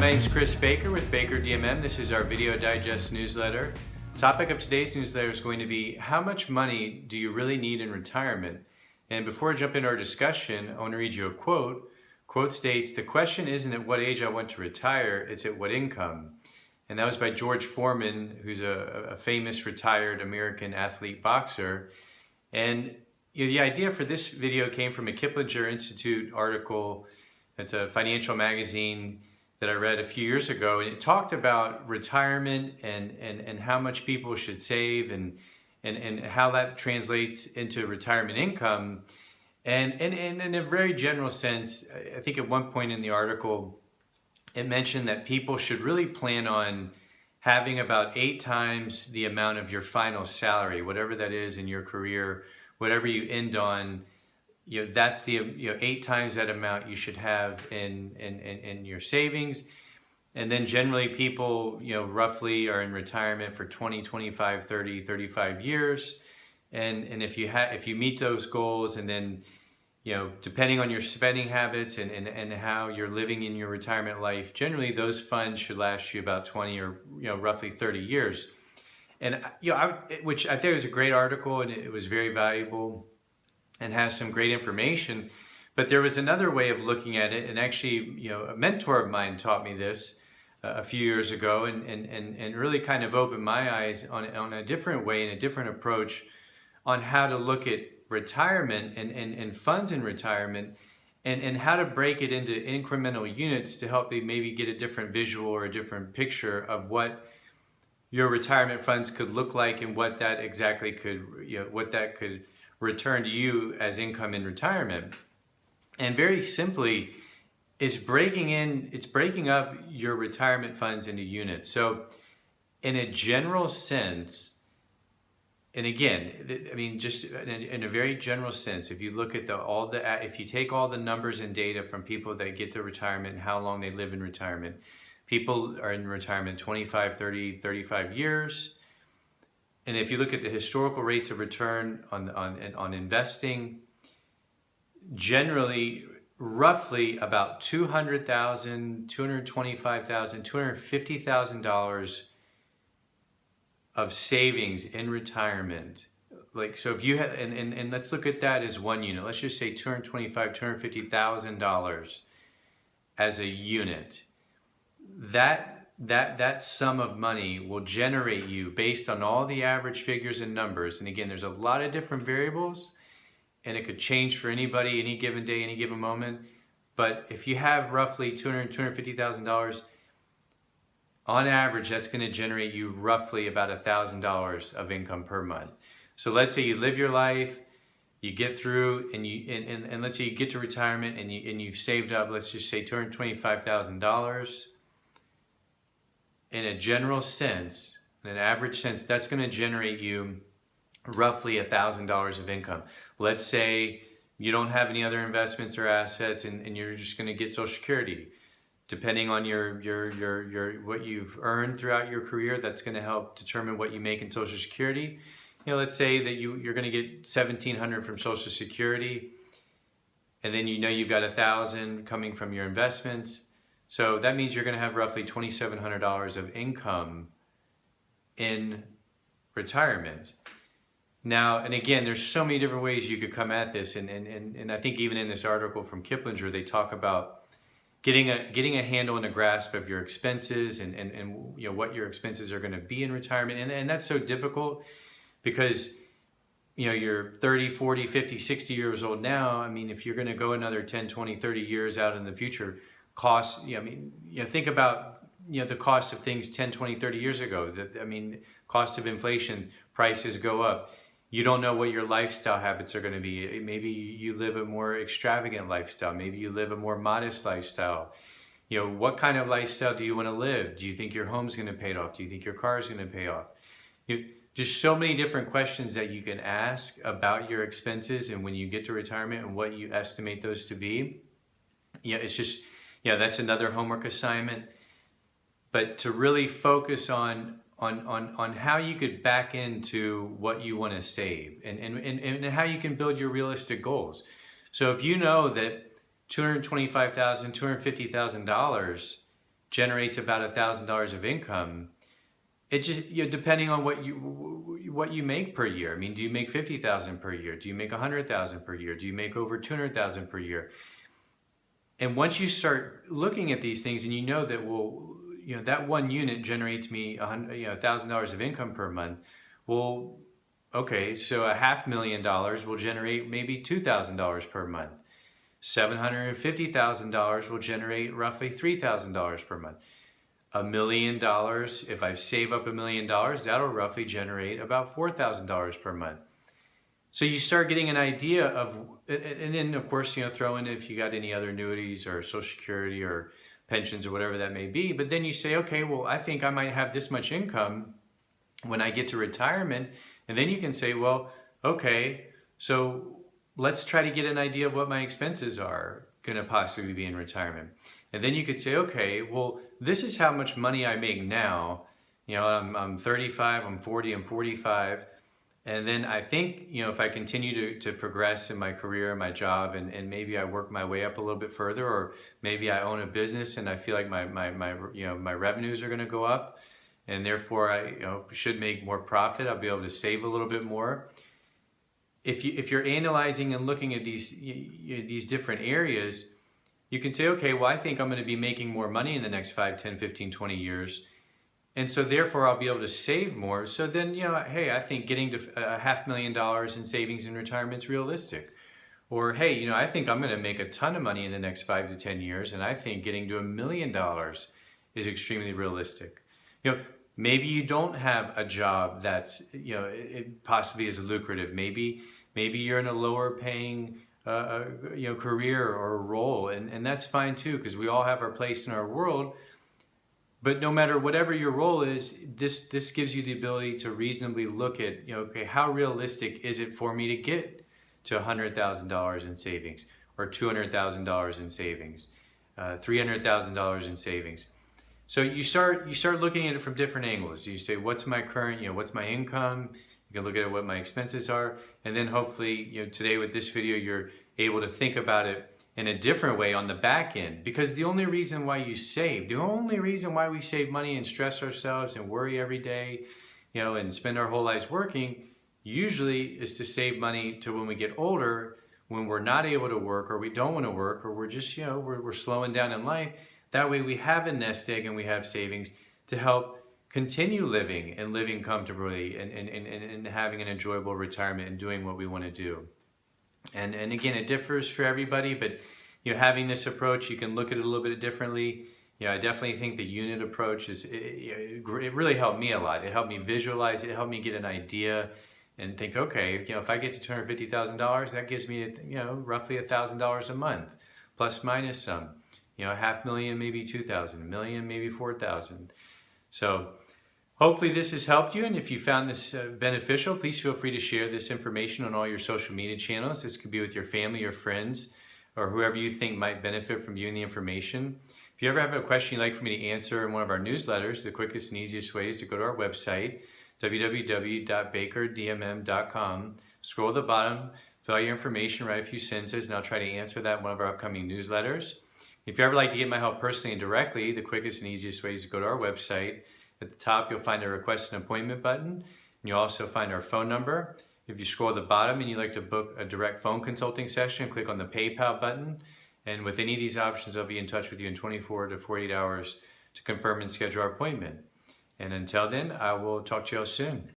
My name is Chris Baker with Baker DMM. This is our Video Digest newsletter. The topic of today's newsletter is going to be how much money do you really need in retirement? And before I jump into our discussion, I want to read you a quote. Quote states, "The question isn't at what age I want to retire, it's at what income." And that was by George Foreman, who's a famous retired American athlete boxer. And the idea for this video came from a Kiplinger Institute article. It's a financial magazine that I read a few years ago, and it talked about retirement and how much people should save and how that translates into retirement income. And in a very general sense, I think at one point in the article, it mentioned that people should really plan on having about 8 times the amount of your final salary, whatever that is in your career, whatever you end on. That's the 8 times that amount you should have in your savings. And then generally people roughly are in retirement for 20, 25, 30, 35 years. And if you meet those goals, and then depending on your spending habits and how you're living in your retirement life, generally those funds should last you about 20 or roughly 30 years. And which I think was a great article, and it was very valuable and has some great information. But there was another way of looking at it, and actually, a mentor of mine taught me this a few years ago, and really kind of opened my eyes on a different way and a different approach on how to look at retirement and funds in retirement, and how to break it into incremental units to help you maybe get a different visual or a different picture of what your retirement funds could look like, and what that exactly could, what that could return to you as income in retirement. And very simply, it's breaking up your retirement funds into units. So in a general sense, and again, I mean, just in a very general sense, if you look at if you take all the numbers and data from people that get to retirement and how long they live in retirement, people are in retirement 25, 30, 35 years. And if you look at the historical rates of return on investing, generally, roughly about $200,000, $225,000, $250,000 of savings in retirement. So if you have, and let's look at that as one unit. Let's just say $225,000, $250,000 as a unit. That sum of money will generate you, based on all the average figures and numbers. And again, there's a lot of different variables, and it could change for anybody, any given day, any given moment. But if you have roughly $200,000, $250,000, on average, that's going to generate you roughly about $1,000 of income per month. So let's say you live your life, you get through, and let's say you get to retirement, and you've saved up, let's just say $225,000. In a general sense, in an average sense, that's going to generate you roughly $1,000 of income. Let's say you don't have any other investments or assets, and you're just going to get Social Security. Depending on what you've earned throughout your career, that's going to help determine what you make in Social Security. Let's say that you're going to get $1,700 from Social Security, and then you've got $1,000 coming from your investments. So that means you're going to have roughly $2,700 of income in retirement. Now, and again, there's so many different ways you could come at this, and I think even in this article from Kiplinger, they talk about getting a handle and a grasp of your expenses and what your expenses are going to be in retirement. And that's so difficult because you're 30, 40, 50, 60 years old now. I mean, if you're going to go another 10, 20, 30 years out in the future, costs, think about the cost of things 10, 20, 30 years ago. Cost of inflation, prices go up. You don't know what your lifestyle habits are going to be. Maybe you live a more extravagant lifestyle. Maybe you live a more modest lifestyle. What kind of lifestyle do you want to live? Do you think your home's going to pay it off? Do you think your car is going to pay off? Just so many different questions that you can ask about your expenses, and when you get to retirement and what you estimate those to be. It's just, that's another homework assignment. But to really focus on how you could back into what you want to save, and how you can build your realistic goals. So if you know that $225,000, $250,000 generates about $1,000 of income, it just, depending on what you make per year. I mean, do you make 50,000 per year? Do you make 100,000 per year? Do you make over 200,000 per year? And once you start looking at these things, and you know that, well, that one unit generates me $1,000 of income per month. Well, okay, so $500,000 will generate maybe $2,000 per month. $750,000 will generate roughly $3,000 per month. $1 million, if I save up $1 million, that'll roughly generate about $4,000 per month. So you start getting an idea of, and then of course, throw in if you got any other annuities or Social Security or pensions or whatever that may be. But then you say, okay, well, I think I might have this much income when I get to retirement. And then you can say, well, okay, so let's try to get an idea of what my expenses are going to possibly be in retirement. And then you could say, okay, well, this is how much money I make now. I'm 35, I'm 40, I'm 45. And then I think, if I continue to progress in my career, my job, and maybe I work my way up a little bit further, or maybe I own a business and I feel like my revenues are going to go up, and therefore I should make more profit. I'll be able to save a little bit more. If you're analyzing and looking at these different areas, you can say, okay, well, I think I'm going to be making more money in the next 5, 10, 15, 20 years. And so therefore I'll be able to save more. So then, hey, I think getting to $500,000 in savings in retirement is realistic. Or, hey, I think I'm going to make a ton of money in the next 5 to 10 years. And I think getting to $1 million is extremely realistic. Maybe you don't have a job that's, it possibly is lucrative. Maybe you're in a lower paying career or role. And that's fine too, because we all have our place in our world. But no matter whatever your role is, this gives you the ability to reasonably look at, okay, how realistic is it for me to get to $100,000 in savings, or $200,000 in savings, $300,000 in savings. So you start looking at it from different angles. You say, what's my current, what's my income? You can look at what my expenses are, and then hopefully, today with this video, you're able to think about it in a different way on the back end. Because the only reason why we save money and stress ourselves and worry every day, and spend our whole lives working, usually is to save money to when we get older, when we're not able to work, or we don't want to work, or we're just, we're slowing down in life. That way we have a nest egg and we have savings to help continue living and living comfortably and having an enjoyable retirement and doing what we want to do. And again, it differs for everybody, but having this approach, you can look at it a little bit differently. I definitely think the unit approach it really helped me a lot. It helped me visualize, it helped me get an idea and think, okay, if I get to $250,000, that gives me roughly $1,000 a month, plus minus some. $500,000, maybe $2,000, $1 million, maybe $4,000. So hopefully this has helped you, and if you found this beneficial, please feel free to share this information on all your social media channels. This could be with your family, your friends, or whoever you think might benefit from viewing the information. If you ever have a question you'd like for me to answer in one of our newsletters, the quickest and easiest way is to go to our website, www.bakerdmm.com. Scroll to the bottom, fill out your information, write a few sentences, and I'll try to answer that in one of our upcoming newsletters. If you ever like to get my help personally and directly, the quickest and easiest way is to go to our website. At the top, you'll find a request an appointment button, and you'll also find our phone number. If you scroll to the bottom and you'd like to book a direct phone consulting session, click on the PayPal button. And with any of these options, I'll be in touch with you in 24 to 48 hours to confirm and schedule our appointment. And until then, I will talk to you all soon.